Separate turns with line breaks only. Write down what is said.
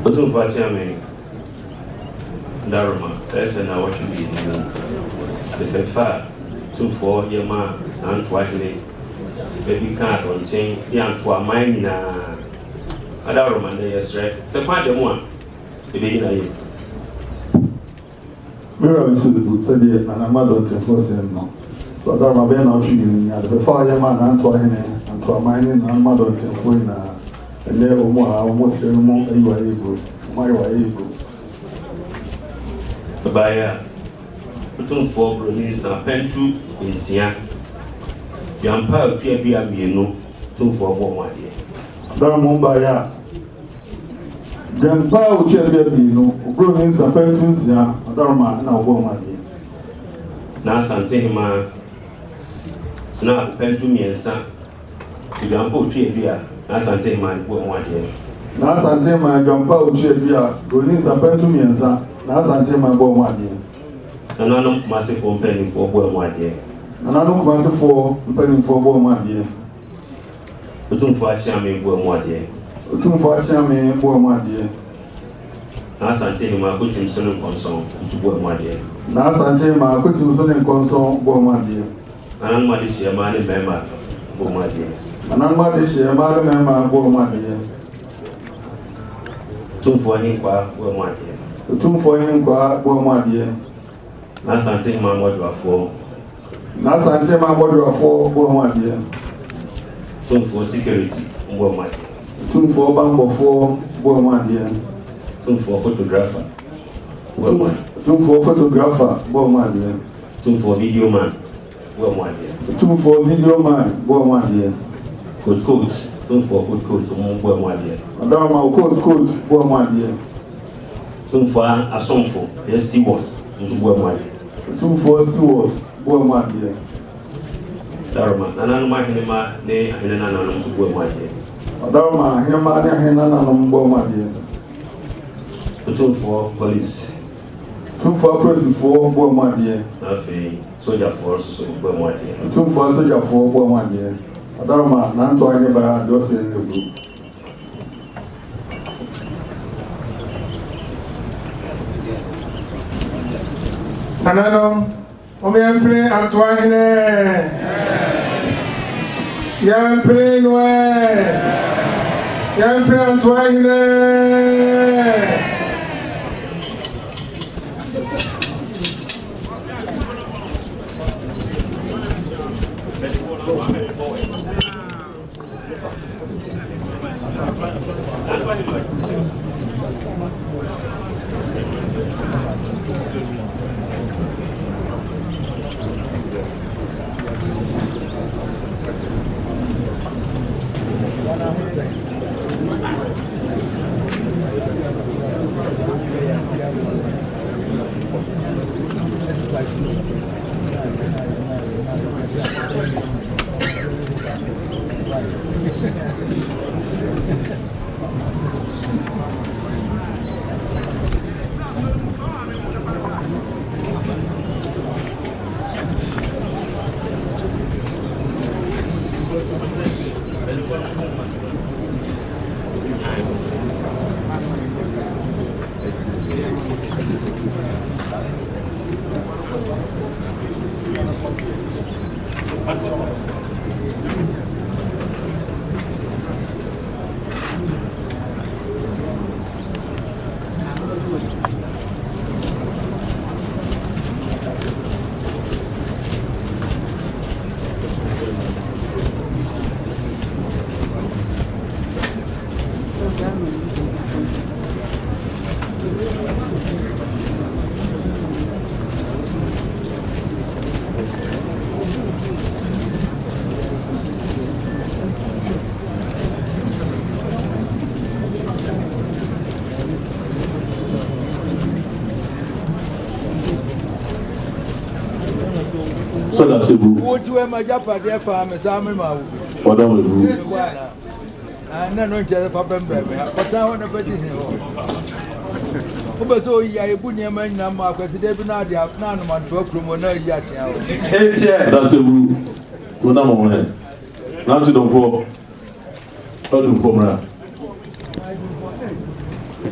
Otumfuo chairman Daruma, that's an hour to be the far Otumfuo Yama Antoahene baby can't contain the Antoahene Daruma, yes, right? So, quite the one, the beginning.
Mirror is good, said the Anamado to force him now. So, Daruma Ben out shooting at the far Yama Antoahene, Antoahene, and Anamado to Fuina. And there almost ceremony, you are able, my way.
The buyer, Otumfuo Bronis and Pentu in Sia. Yampa, Pia, no, Otumfuo one day.
Darama buyer. Grandpa, which no, Bronis and Pentu Sia, Darama, and our woman.
Now, Santehima, Snap, Pentu, me and son. You don't put Pia. Asante man go one day.
Na asante man gampa uche bia Bronis Pentu miensa na asante man go one day.
Nanano kumase for penny for go one day.
Nanano kumase for penny for go one day.
Otumfuo achiame go one day.
Otumfuo achiame go one day.
Na asante man go timsono konson to go one day.
Na asante man go timsono konson go one day.
Nanano ma de shema ne bema go one day.
Anamma de shema de mema go made.
Otumfuo hinkwa go made.
Otumfuo hinkwa go made.
Na sante ma modwafo.
Na sante ma modwafo go made.
Otumfuo security go made.
Otumfuo bambofo go made.
Otumfuo photographer.
Otumfuo photographer go made.
Otumfuo video man go made.
Otumfuo video man go made.
Coach, Otumfuo coach, go made.
Adama coach, go made.
Otumfuo asomfo, stewards, go made.
Otumfuo stewards, go made.
Daruma, nananuma hinema ne hinena nanum go made.
Adama hinema ne hinena nanum go made.
Otumfuo police.
Otumfuo police for go made.
Afi soldier force so go made.
Otumfuo soldier for go made. Darama na Antoahene ba do say no go.
Nanano, Opemsuo Antoahene. Yampre noe. Yampre Antoahene.
So that's the rule.
What you am a Japanese farm is a mamma.
What don't we rule?
na no nche papa mbebe pata ho na bedi ni ho obeso ya ebu ni ma nyina ma akwasi de bi na de na no manto akromo na yi atia ho
etie da se wu to na mo he na ti don fo odun fo mra